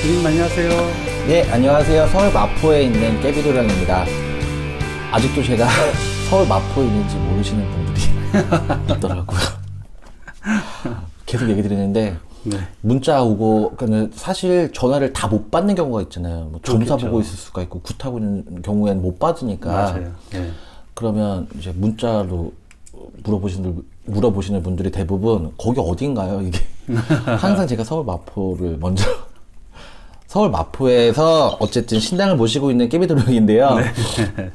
대표님 안녕하세요. 네, 안녕하세요. 서울 마포에 있는 깨비도령입니다. 아직도 제가 서울 마포에 있는지 모르시는 분들이 있더라고요. 계속 얘기 드리는데 네. 문자 오고 사실 전화를 다 못 받는 경우가 있잖아요. 뭐 점사 보고 있을 수가 있고 굿하고 있는 경우에는 못 받으니까. 맞아요. 네. 그러면 이제 문자로 물어보시는 분들이 대부분 거기 어딘가요? 이게 항상 제가 서울 마포를 먼저 서울 마포에서 어쨌든 신당을 모시고 있는 깨비도령인데요. 네.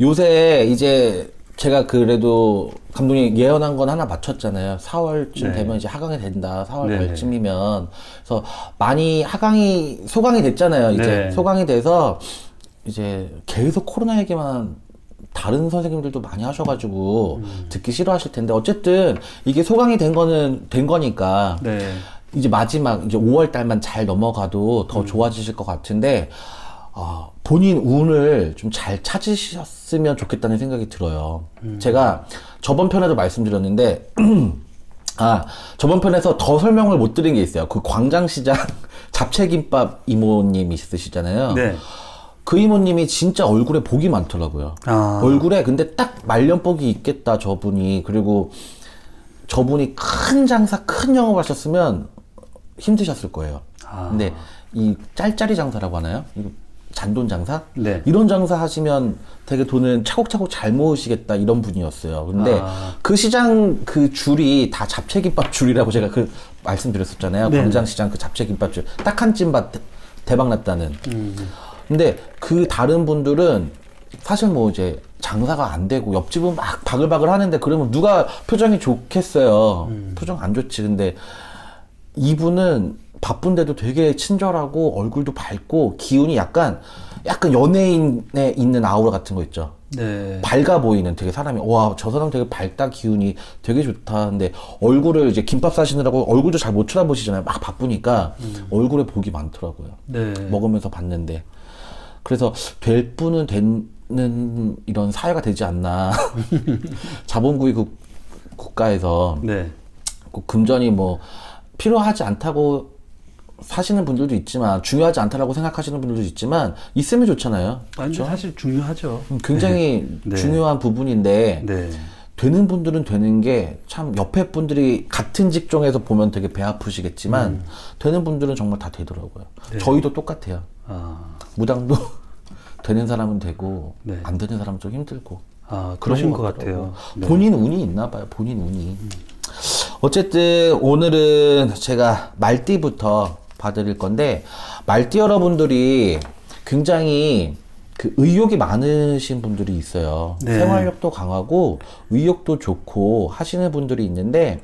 요새 이제 제가 그래도 감독님 예언한 건 하나 맞췄잖아요. 4월쯤 네. 되면 이제 하강이 된다. 4월 네. 말쯤이면. 그래서 많이 소강이 됐잖아요. 이제 네. 소강이 돼서 이제 계속 코로나 얘기만 다른 선생님들도 많이 하셔가지고 듣기 싫어하실 텐데 어쨌든 이게 소강이 된 거니까 네. 이제 마지막 이제 5월 달만 잘 넘어가도 더 좋아지실 것 같은데 본인 운을 좀 잘 찾으셨으면 좋겠다는 생각이 들어요. 제가 저번 편에도 말씀드렸는데 저번 편에서 더 설명을 못 드린 게 있어요. 그 광장시장 잡채김밥 이모님 있으시잖아요. 네. 그 이모님이 진짜 얼굴에 복이 많더라고요. 얼굴에 근데 딱 말년복이 있겠다 저분이. 그리고 저분이 큰 장사 큰 영업 하셨으면 힘드셨을 거예요. 근데 이 짤짤이 장사라고 하나요? 이거 잔돈 장사? 네. 이런 장사 하시면 되게 돈은 차곡차곡 잘 모으시겠다 이런 분이었어요. 근데 그 시장 그 줄이 다 잡채김밥 줄이라고 제가 그 말씀드렸었잖아요. 네. 광장시장 그 잡채김밥 줄 딱 한 찜밥 대박 났다는. 근데 그 다른 분들은 사실 뭐 이제 장사가 안 되고 옆집은 막 바글바글 하는데 그러면 누가 표정이 좋겠어요. 표정 안 좋지. 근데 이분은 바쁜데도 되게 친절하고 얼굴도 밝고 기운이 약간 연예인에 있는 아우라 같은 거 있죠. 네. 밝아 보이는 되게 사람이 와, 저 사람 되게 밝다 기운이 되게 좋다. 근데 얼굴을 이제 김밥 싸시느라고 얼굴도 잘 못 쳐다보시잖아요. 막 바쁘니까 얼굴에 복이 많더라고요. 네. 먹으면서 봤는데. 그래서 될 분은 되는 이런 사회가 되지 않나. 자본주의 국가에서 네. 금전이 뭐 필요하지 않다고 사시는 분들도 있지만 중요하지 않다라고 생각하시는 분들도 있지만 있으면 좋잖아요. 그렇죠? 사실 중요하죠. 굉장히 네. 중요한 부분인데 네. 되는 분들은 되는 게 참 옆에 분들이 같은 직종에서 보면 되게 배 아프시겠지만 되는 분들은 정말 다 되더라고요. 네. 저희도 똑같아요. 무당도 되는 사람은 되고 네. 안 되는 사람은 좀 힘들고 그러신 것 같아요. 네. 본인 운이 있나 봐요. 본인 운이. 어쨌든 오늘은 제가 말띠부터 봐드릴 건데 말띠 여러분들이 굉장히 그 의욕이 많으신 분들이 있어요. 네. 생활력도 강하고 의욕도 좋고 하시는 분들이 있는데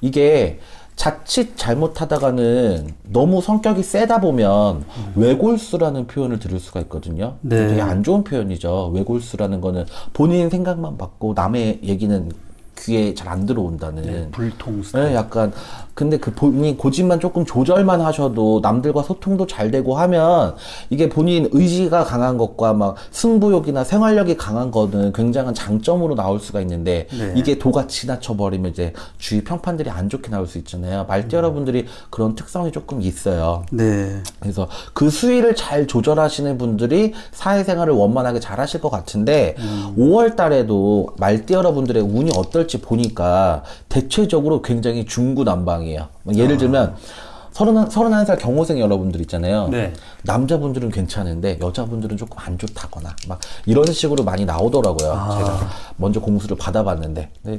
이게 자칫 잘못하다가는 너무 성격이 세다 보면 외골수라는 표현을 들을 수가 있거든요. 네. 되게 안 좋은 표현이죠. 외골수라는 거는 본인 생각만 받고 남의 얘기는 귀에 잘 안 들어온다는. 네, 불통 스타일. 네, 약간. 근데 그 본인 고집만 조금 조절만 하셔도 남들과 소통도 잘 되고 하면 이게 본인 의지가 강한 것과 막 승부욕이나 생활력이 강한 거는 굉장한 장점으로 나올 수가 있는데 네. 이게 도가 지나쳐버리면 이제 주위 평판들이 안 좋게 나올 수 있잖아요. 말띠 여러분들이 그런 특성이 조금 있어요. 네. 그래서 그 수위를 잘 조절하시는 분들이 사회생활을 원만하게 잘 하실 것 같은데 5월 달에도 말띠 여러분들의 운이 어떨지 보니까 대체적으로 굉장히 중구난방이에요. 예를 들면 31살 경호생 여러분들 있잖아요. 네. 남자분들은 괜찮은데 여자분들은 조금 안 좋다거나 막 이런 식으로 많이 나오더라고요. 제가 먼저 공수를 받아봤는데 네.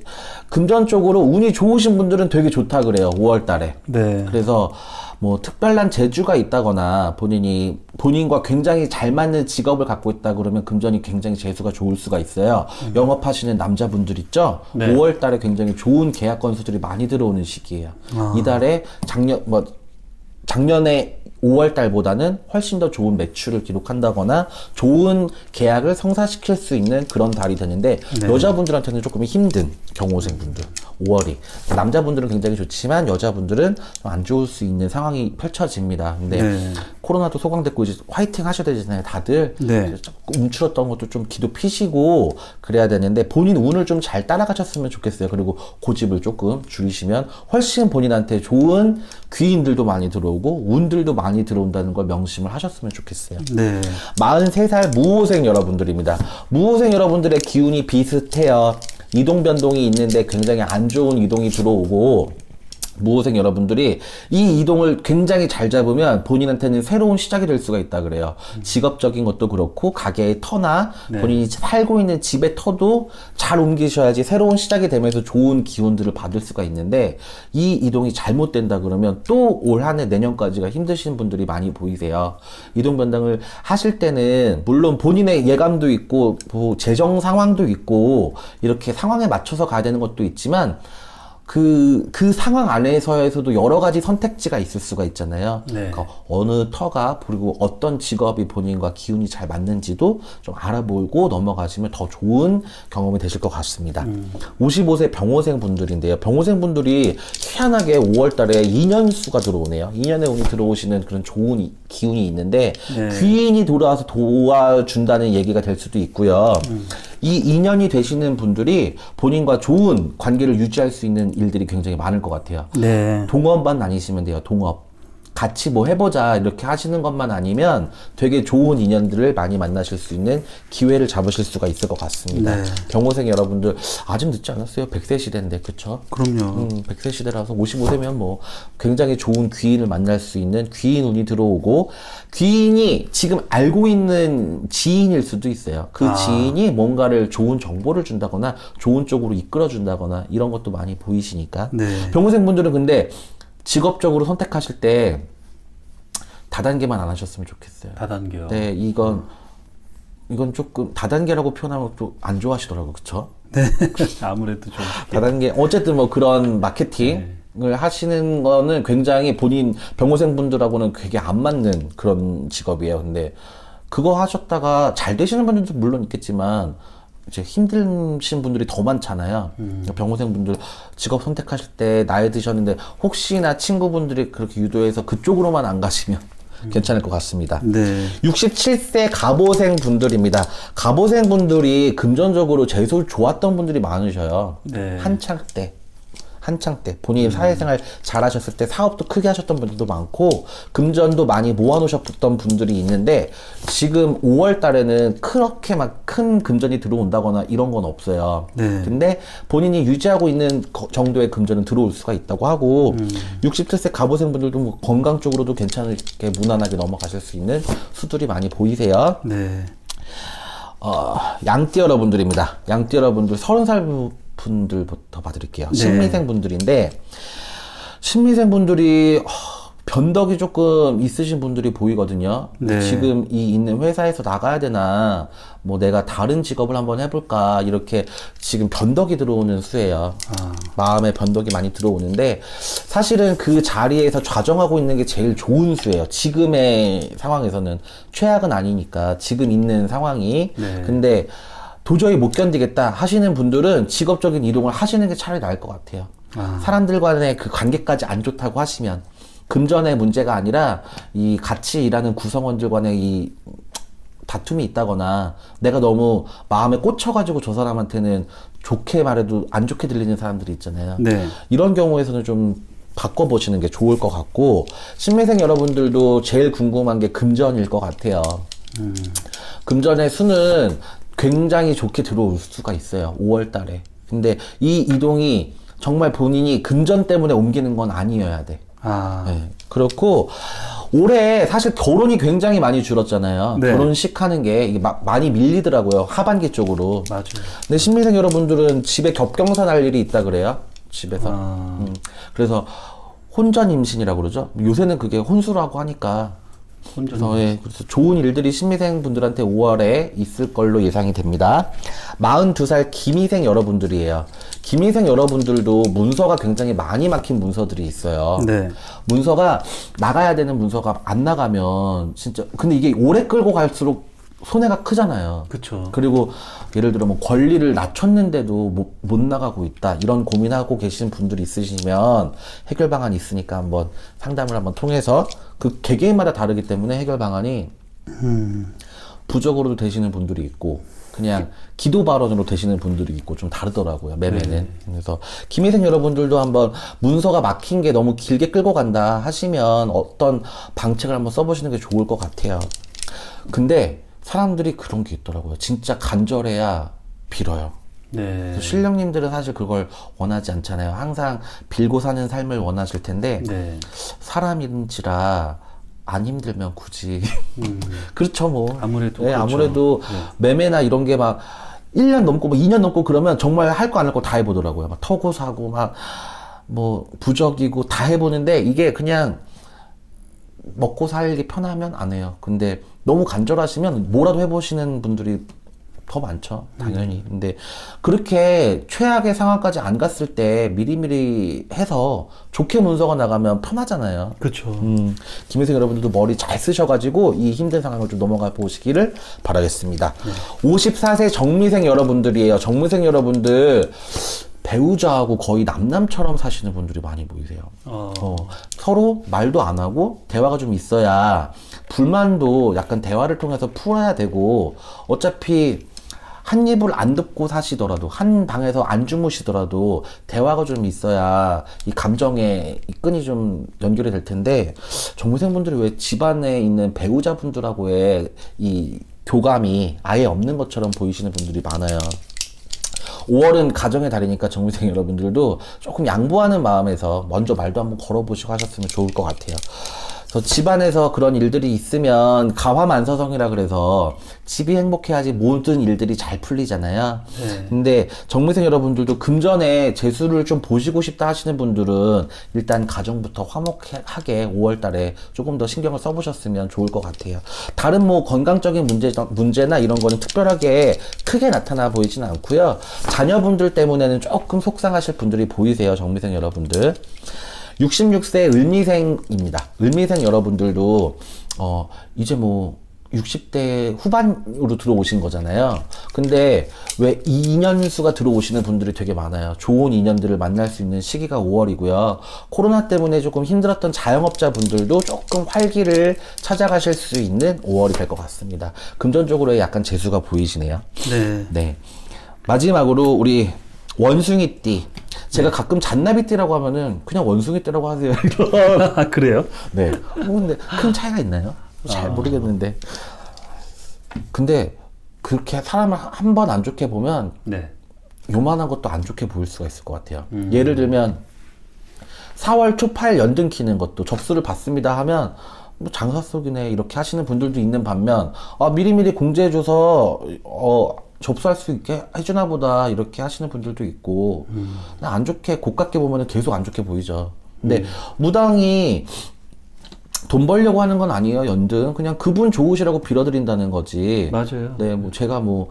금전적으로 운이 좋으신 분들은 되게 좋다 그래요. 5월 달에. 네. 그래서 뭐 특별한 재주가 있다거나 본인과 굉장히 잘 맞는 직업을 갖고 있다 그러면 금전이 굉장히 재수가 좋을 수가 있어요. 영업하시는 남자분들 있죠? 네. 5월 달에 굉장히 좋은 계약 건수들이 많이 들어오는 시기예요. 이달에 작년에 5월 달보다는 훨씬 더 좋은 매출을 기록한다거나 좋은 계약을 성사시킬 수 있는 그런 달이 되는데 네. 여자분들한테는 조금 힘든 경호생분들 5월이. 남자분들은 굉장히 좋지만 여자분들은 좀 안 좋을 수 있는 상황이 펼쳐집니다. 근데 네. 코로나도 소강됐고 이제 화이팅 하셔야 되잖아요, 다들. 네. 움츠렀던 것도 좀 기도 피시고 그래야 되는데 본인 운을 좀 잘 따라가셨으면 좋겠어요. 그리고 고집을 조금 줄이시면 훨씬 본인한테 좋은 귀인들도 많이 들어오고 운들도 많이 들어온다는 걸 명심을 하셨으면 좋겠어요. 네. 43살 무호생 여러분들입니다. 무호생 여러분들의 기운이 비슷해요. 이동 변동이 있는데 굉장히 안 좋은 이동이 들어오고, 무호생 여러분들이 이 이동을 굉장히 잘 잡으면 본인한테는 새로운 시작이 될 수가 있다 그래요. 직업적인 것도 그렇고 가게의 터나 네. 본인이 살고 있는 집의 터도 잘 옮기셔야지 새로운 시작이 되면서 좋은 기운들을 받을 수가 있는데, 이 이동이 잘못된다 그러면 또 올 한 해 내년까지가 힘드신 분들이 많이 보이세요. 이동 변동을 하실 때는 물론 본인의 예감도 있고 뭐 재정 상황도 있고 이렇게 상황에 맞춰서 가야 되는 것도 있지만, 그 상황 안에서에서도 여러 가지 선택지가 있을 수가 있잖아요. 네. 그러니까 어느 터가, 그리고 어떤 직업이 본인과 기운이 잘 맞는지도 좀 알아보고 넘어가시면 더 좋은 경험이 되실 것 같습니다. 55세 병호생 분들인데요. 병호생 분들이 희한하게 5월 달에 2년수가 들어오네요. 2년의 운이 들어오시는 그런 좋은 기운이 있는데, 네. 귀인이 돌아와서 도와준다는 얘기가 될 수도 있고요. 이 인연이 되시는 분들이 본인과 좋은 관계를 유지할 수 있는 일들이 굉장히 많을 것 같아요. 네. 동업만 아니시면 돼요. 동업. 같이 뭐 해보자 이렇게 하시는 것만 아니면 되게 좋은 인연들을 많이 만나실 수 있는 기회를 잡으실 수가 있을 것 같습니다. 네. 병호생 여러분들 아직 늦지 않았어요. 100세 시대인데, 그쵸? 그럼요. 100세 시대라서 55세면 뭐 굉장히 좋은 귀인을 만날 수 있는 귀인 운이 들어오고, 귀인이 지금 알고 있는 지인일 수도 있어요. 그 지인이 뭔가를 좋은 정보를 준다거나 좋은 쪽으로 이끌어 준다거나 이런 것도 많이 보이시니까. 네. 병호생 분들은 근데 직업적으로 선택하실 때 다단계만 안 하셨으면 좋겠어요. 다단계요. 네, 이건 조금 다단계라고 표현하면 또 안 좋아하시더라고요. 그쵸? 네. 아무래도 좀. 다단계, 어쨌든 뭐 그런 마케팅을 하시는 거는 굉장히 본인 병호생 분들하고는 되게 안 맞는 그런 직업이에요. 근데 그거 하셨다가 잘 되시는 분들도 물론 있겠지만 이제 힘드신 분들이 더 많잖아요. 병호생 분들 직업 선택하실 때 나이 드셨는데 혹시나 친구분들이 그렇게 유도해서 그쪽으로만 안 가시면 괜찮을 것 같습니다. 네. 67세 갑오생 분들입니다. 갑오생 분들이 금전적으로 제일 좋았던 분들이 많으셔요. 네. 한창 때 본인이 사회생활 잘하셨을 때 사업도 크게 하셨던 분들도 많고 금전도 많이 모아놓으셨던 분들이 있는데, 지금 5월 달에는 그렇게 막 큰 금전이 들어온다거나 이런 건 없어요. 네. 근데 본인이 유지하고 있는 정도의 금전은 들어올 수가 있다고 하고, 67세 갑오생 분들도 뭐 건강 쪽으로도 괜찮게 무난하게 넘어가실 수 있는 수들이 많이 보이세요. 네. 양띠 여러분들입니다. 양띠 여러분들 30살 분들부터 봐드릴게요. 네. 신미생 분들인데, 신미생 분들이 변덕이 조금 있으신 분들이 보이거든요. 네. 지금 이 있는 회사에서 나가야 되나, 뭐 내가 다른 직업을 한번 해볼까, 이렇게 지금 변덕이 들어오는 수예요. 마음에 변덕이 많이 들어오는데, 사실은 그 자리에서 좌정하고 있는 게 제일 좋은 수예요. 지금의 상황에서는 최악은 아니니까, 지금 있는 상황이. 네. 근데 도저히 못 견디겠다 하시는 분들은 직업적인 이동을 하시는 게 차라리 나을 것 같아요. 사람들 간의 그 관계까지 안 좋다고 하시면, 금전의 문제가 아니라 이 같이 일하는 구성원들 간의 이 다툼이 있다거나 내가 너무 마음에 꽂혀가지고 저 사람한테는 좋게 말해도 안 좋게 들리는 사람들이 있잖아요. 네. 이런 경우에서는 좀 바꿔보시는 게 좋을 것 같고, 신미생 여러분들도 제일 궁금한 게 금전일 것 같아요. 금전의 수는 굉장히 좋게 들어올 수가 있어요. 5월 달에. 근데 이 이동이 정말 본인이 금전 때문에 옮기는 건 아니어야 돼. 네. 그렇고 올해 사실 결혼이 굉장히 많이 줄었잖아요. 네. 결혼식 하는 게 이게 많이 밀리더라고요. 하반기 쪽으로. 맞아요. 근데 신미생 여러분들은 집에 겹경사 날 일이 있다 그래요. 집에서. 그래서 혼전 임신이라고 그러죠. 요새는 그게 혼수라고 하니까. 그래서 좋은 일들이 신미생 분들한테 5월에 있을 걸로 예상이 됩니다. 42살 김희생 여러분들이에요. 김희생 여러분들도 문서가 굉장히 많이 막힌 문서들이 있어요. 네. 문서가 나가야 되는 문서가 안 나가면 진짜, 근데 이게 오래 끌고 갈수록 손해가 크잖아요. 그렇죠. 그리고 예를 들어 뭐 권리를 낮췄는데도 못 나가고 있다 이런 고민하고 계신 분들이 있으시면 해결 방안이 있으니까 한번 상담을 한번 통해서 그 개개인마다 다르기 때문에 해결 방안이 부적으로도 되시는 분들이 있고 그냥 기도 발언으로 되시는 분들이 있고 좀 다르더라고요. 매매는. 그래서 김희생 여러분들도 한번 문서가 막힌 게 너무 길게 끌고 간다 하시면 어떤 방책을 한번 써보시는 게 좋을 것 같아요. 근데 사람들이 그런 게 있더라고요. 진짜 간절해야 빌어요. 네. 신령님들은 사실 그걸 원하지 않잖아요. 항상 빌고 사는 삶을 원하실 텐데 네. 사람인지라 안 힘들면 굳이 그렇죠 뭐. 아무래도 네, 그렇죠. 아무래도 매매나 이런 게 막 1년 넘고 뭐 2년 넘고 그러면 정말 할 거 안 할 거 다 해보더라고요. 막 터고 사고 막 뭐 부적이고 다 해보는데 이게 그냥 먹고 살기 편하면 안 해요. 근데 너무 간절하시면 뭐라도 해보시는 분들이 더 많죠. 당연히. 근데 그렇게 최악의 상황까지 안 갔을 때 미리미리 해서 좋게 문서가 나가면 편하잖아요. 그렇죠. 김혜생 여러분들도 머리 잘 쓰셔가지고 이 힘든 상황을 좀 넘어가 보시기를 바라겠습니다. 54세 정미생 여러분들이에요. 정미생 여러분들 배우자하고 거의 남남처럼 사시는 분들이 많이 보이세요. 서로 말도 안 하고 대화가 좀 있어야 불만도 약간 대화를 통해서 풀어야 되고 어차피 한 입을 안 듣고 사시더라도 한 방에서 안 주무시더라도 대화가 좀 있어야 이 감정의 이 끈이 좀 연결이 될 텐데 정미생분들이 왜 집안에 있는 배우자분들하고의 이 교감이 아예 없는 것처럼 보이시는 분들이 많아요. 5월은 가정의 달이니까 정미생 여러분들도 조금 양보하는 마음에서 먼저 말도 한번 걸어보시고 하셨으면 좋을 것 같아요. 그래서 집안에서 그런 일들이 있으면 가화만서성이라 그래서 집이 행복해야지 모든 일들이 잘 풀리잖아요. 네. 근데 정미생 여러분들도 금전에 재수를 좀 보시고 싶다 하시는 분들은 일단 가정부터 화목하게 5월 달에 조금 더 신경을 써보셨으면 좋을 것 같아요. 다른 뭐 건강적인 문제나 이런 거는 특별하게 크게 나타나 보이지는 않고요. 자녀분들 때문에는 조금 속상하실 분들이 보이세요. 정미생 여러분들. 66세 을미생입니다. 을미생 여러분들도 이제 뭐 60대 후반으로 들어오신 거잖아요. 근데 왜 2년수가 들어오시는 분들이 되게 많아요. 좋은 인연들을 만날 수 있는 시기가 5월이고요. 코로나 때문에 조금 힘들었던 자영업자분들도 조금 활기를 찾아가실 수 있는 5월이 될 것 같습니다. 금전적으로 약간 재수가 보이시네요. 네. 네. 마지막으로 우리 원숭이띠. 제가 가끔 잔나비띠라고 하면은 그냥 원숭이띠라고 하세요. 아, 그래요? 네. 근데 큰 차이가 있나요? 잘 모르겠는데. 근데 그렇게 사람을 한 번 안 좋게 보면 네. 요만한 것도 안 좋게 보일 수가 있을 것 같아요. 예를 들면 4월 초팔 연등 키는 것도 접수를 받습니다 하면 뭐 장사 속이네 이렇게 하시는 분들도 있는 반면 미리미리 공지해줘서 접수할 수 있게 해주나 보다 이렇게 하시는 분들도 있고 안 좋게 고깝게 보면 계속 안 좋게 보이죠. 근데 무당이 돈 벌려고 하는 건 아니에요. 연등 그냥 그분 좋으시라고 빌어드린다는 거지. 맞아요. 네, 뭐 제가 뭐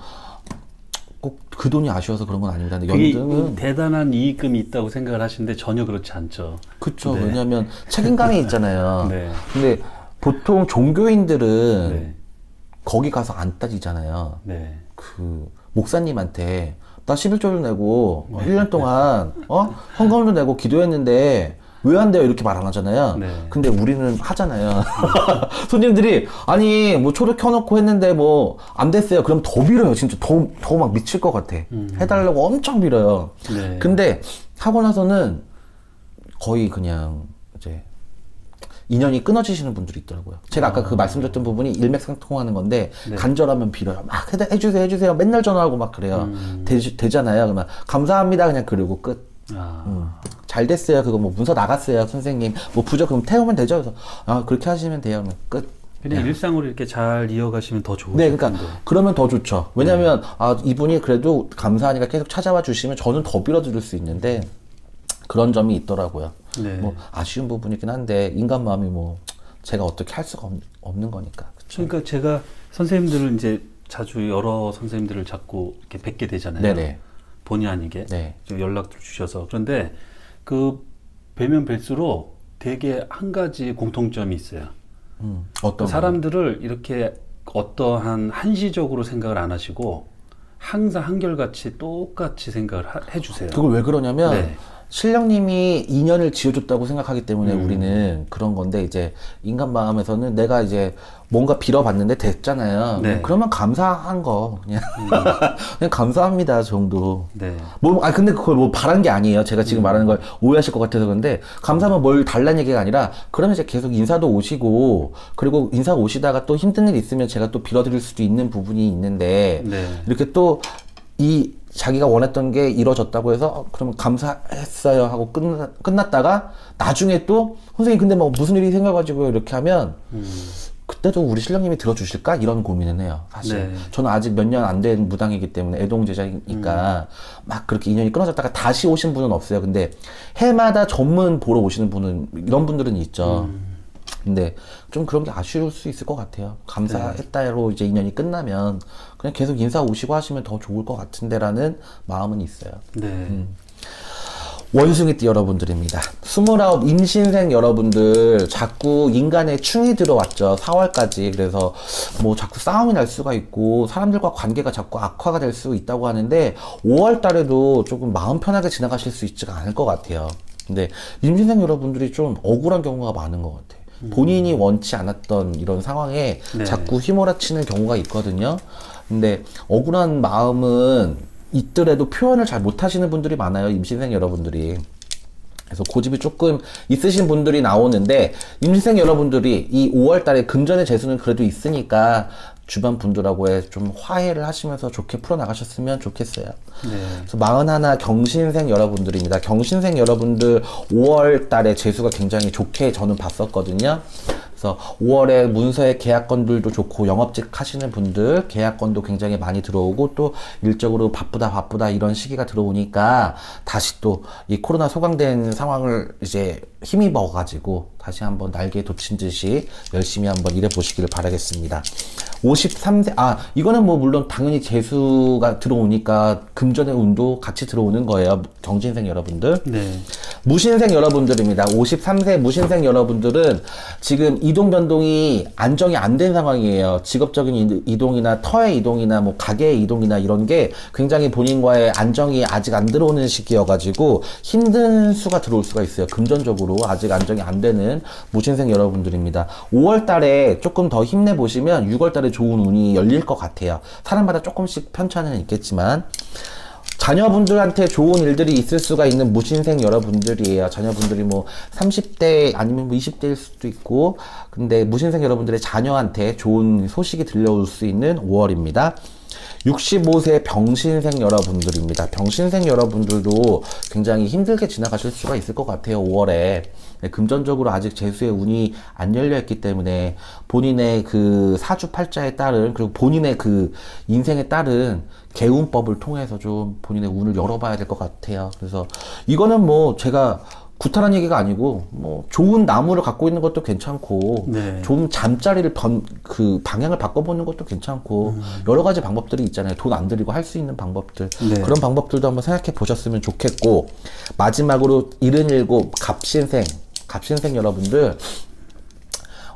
꼭 그 돈이 아쉬워서 그런 건 아닙니다. 근데 그게 연등은 대단한 이익금이 있다고 생각을 하시는데 전혀 그렇지 않죠. 그쵸. 네. 왜냐하면 책임감이 있잖아요. 네. 근데 보통 종교인들은 네. 거기 가서 안 따지잖아요. 네. 그 목사님한테 나 11조를 내고 1년 동안 헌금도 내고 기도했는데 왜 안 돼요? 이렇게 말 안 하잖아요. 네. 근데 우리는 하잖아요. 손님들이 아니 뭐 초를 켜놓고 했는데 뭐 안 됐어요. 그럼 더 빌어요. 진짜 더 막 미칠 것 같아. 해달라고 엄청 빌어요. 네. 근데 하고 나서는 거의 그냥 이제 인연이 끊어지시는 분들이 있더라고요. 제가 아까 그 말씀드렸던 부분이 일맥상통하는 건데 네. 간절하면 빌어요. 막 해주세요. 맨날 전화하고 막 그래요. 되잖아요. 그러면 감사합니다. 그냥 그러고 끝. 잘 됐어요. 그거 뭐 문서 나갔어요. 선생님. 뭐 부적 그럼 태우면 되죠. 그래서 그렇게 하시면 돼요. 그러면 끝. 그냥 일상으로 이렇게 잘 이어가시면 더 좋으실 네, 그러니까 텐데. 그러면 더 좋죠. 왜냐면 이분이 그래도 감사하니까 계속 찾아와 주시면 저는 더 빌어드릴 수 있는데 그런 점이 있더라고요. 네. 뭐 아쉬운 부분이긴 한데 인간 마음이 뭐 제가 어떻게 할 수가 없는 거니까. 그쵸? 그러니까 제가 선생님들을 이제 자주 여러 선생님들을 자꾸 이렇게 뵙게 되잖아요. 네네. 본의 아니게 네. 연락들 주셔서. 그런데 그 뵈면 뵐수록 되게 한 가지 공통점이 있어요. 어떤 그 사람들을 이렇게 어떠한 한시적으로 생각을 안 하시고 항상 한결같이 똑같이 생각을 해주세요. 그걸 왜 그러냐면 네. 신령님이 인연을 지어줬다고 생각하기 때문에 우리는 그런 건데, 이제 인간 마음에서는 내가 이제 뭔가 빌어봤는데 됐잖아요. 네. 그러면 감사한 거 그냥 그냥 감사합니다 정도. 네. 뭐, 근데 그걸 뭐 바란 게 아니에요. 제가 지금 말하는 걸 오해하실 것 같아서 그런데, 감사하면 뭘 달라는 얘기가 아니라, 그러면 이제 계속 인사도 오시고, 그리고 인사 오시다가 또 힘든 일 있으면 제가 또 빌어드릴 수도 있는 부분이 있는데, 네. 이렇게 또 자기가 원했던 게 이루어졌다고 해서 그러면 감사했어요 하고 끝났다가 나중에 또 선생님 근데 뭐 무슨 일이 생겨가지고 이렇게 하면 그때도 우리 신령님이 들어주실까? 이런 고민은 해요, 사실. 네. 저는 아직 몇 년 안 된 무당이기 때문에 애동제자니까 막 그렇게 인연이 끊어졌다가 다시 오신 분은 없어요. 근데 해마다 전문 보러 오시는 분은, 이런 분들은 있죠. 근데 좀 그런 게 아쉬울 수 있을 것 같아요. 감사했다로 이제 인연이 끝나면 그냥 계속 인사 오시고 하시면 더 좋을 것 같은데라는 마음은 있어요. 네. 원숭이띠 여러분들입니다. 29 임신생 여러분들, 자꾸 인간의 충이 들어왔죠. 4월까지. 그래서 뭐 자꾸 싸움이 날 수가 있고 사람들과 관계가 자꾸 악화가 될 수 있다고 하는데, 5월 달에도 조금 마음 편하게 지나가실 수 있지가 않을 것 같아요. 근데 임신생 여러분들이 좀 억울한 경우가 많은 것 같아요. 본인이 원치 않았던 이런 상황에 네. 자꾸 휘몰아치는 경우가 있거든요. 근데 억울한 마음은 있더라도 표현을 잘 못하시는 분들이 많아요, 임신생 여러분들이. 그래서 고집이 조금 있으신 분들이 나오는데, 임신생 여러분들이 이 5월 달에 금전의 재수는 그래도 있으니까 주변 분들하고의 좀 화해를 하시면서 좋게 풀어나가셨으면 좋겠어요. 네. 그래서 41 경신생 여러분들입니다. 경신생 여러분들 5월 달에 재수가 굉장히 좋게 저는 봤었거든요. 그래서 5월에 문서의 계약건들도 좋고, 영업직 하시는 분들 계약건도 굉장히 많이 들어오고, 또 일적으로 바쁘다 이런 시기가 들어오니까 다시 또 이 코로나 소강된 상황을 이제 힘입어 가지고 다시 한번 날개에 돋친 듯이 열심히 한번 일해 보시기를 바라겠습니다. 53세, 이거는 뭐 물론 당연히 재수가 들어오니까 금전의 운도 같이 들어오는 거예요, 경신생 여러분들. 네. 무신생 여러분들입니다. 53세 무신생 여러분들은 지금 이동 변동이 안정이 안 된 상황이에요. 직업적인 이동이나 터의 이동이나 뭐 가게의 이동이나 이런 게 굉장히 본인과의 안정이 아직 안 들어오는 시기여가지고 힘든 수가 들어올 수가 있어요. 금전적으로 아직 안정이 안 되는 무신생 여러분들입니다. 5월 달에 조금 더 힘내보시면 6월 달에 좋은 운이 열릴 것 같아요. 사람마다 조금씩 편차는 있겠지만 자녀분들한테 좋은 일들이 있을 수가 있는 무신생 여러분들이에요. 자녀분들이 뭐 30대 아니면 뭐 20대일 수도 있고, 근데 무신생 여러분들의 자녀한테 좋은 소식이 들려올 수 있는 5월입니다. 65세 병신생 여러분들입니다. 병신생 여러분들도 굉장히 힘들게 지나가실 수가 있을 것 같아요, 5월에. 금전적으로 아직 재수의 운이 안 열려있기 때문에 본인의 그 사주팔자에 따른, 그리고 본인의 그 인생에 따른 개운법을 통해서 좀 본인의 운을 열어봐야 될 것 같아요. 그래서 이거는 뭐 제가 구타란 얘기가 아니고, 뭐 좋은 나무를 갖고 있는 것도 괜찮고, 네. 좋은 잠자리를 그 방향을 바꿔보는 것도 괜찮고, 여러 가지 방법들이 있잖아요. 돈 안 들이고 할 수 있는 방법들. 네. 그런 방법들도 한번 생각해 보셨으면 좋겠고, 마지막으로 77 갑신생 여러분들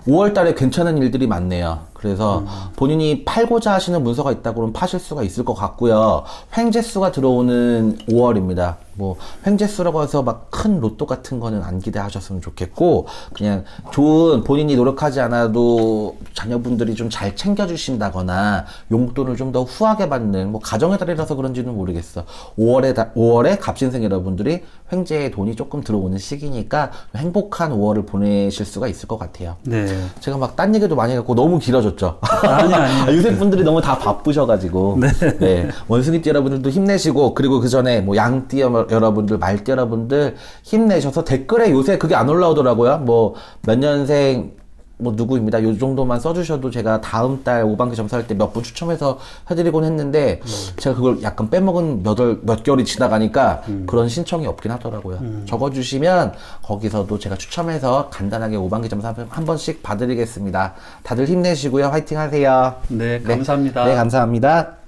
5월 달에 괜찮은 일들이 많네요. 그래서 본인이 팔고자 하시는 문서가 있다 그러면 파실 수가 있을 것 같고요. 횡재수가 들어오는 5월입니다. 뭐 횡재수라고 해서 막 큰 로또 같은 거는 안 기대하셨으면 좋겠고, 그냥 좋은, 본인이 노력하지 않아도 자녀분들이 좀 잘 챙겨주신다거나 용돈을 좀 더 후하게 받는, 뭐 가정의 달이라서 그런지는 모르겠어. 5월에 갑신생 여러분들이 횡재의 돈이 조금 들어오는 시기니까 행복한 5월을 보내실 수가 있을 것 같아요. 네. 제가 막 딴 얘기도 많이 해갖고 너무 길어졌죠. 아니. 요새 분들이 너무 다 바쁘셔가지고. 네. 원숭이띠 여러분들도 힘내시고, 그리고 그 전에 뭐 양띠 여러분들, 말띠 여러분들 힘내셔서 댓글에 요새 그게 안 올라오더라고요. 뭐 몇 년생 뭐 누구입니다. 요 정도만 써주셔도 제가 다음 달 5반기 점수할 때 몇 분 추첨해서 해드리곤 했는데, 제가 그걸 약간 빼먹은 몇 개월이 지나가니까 그런 신청이 없긴 하더라고요. 적어주시면 거기서도 제가 추첨해서 간단하게 5반기 점수 한 번씩 봐드리겠습니다. 다들 힘내시고요. 화이팅 하세요. 네, 감사합니다. 네, 감사합니다.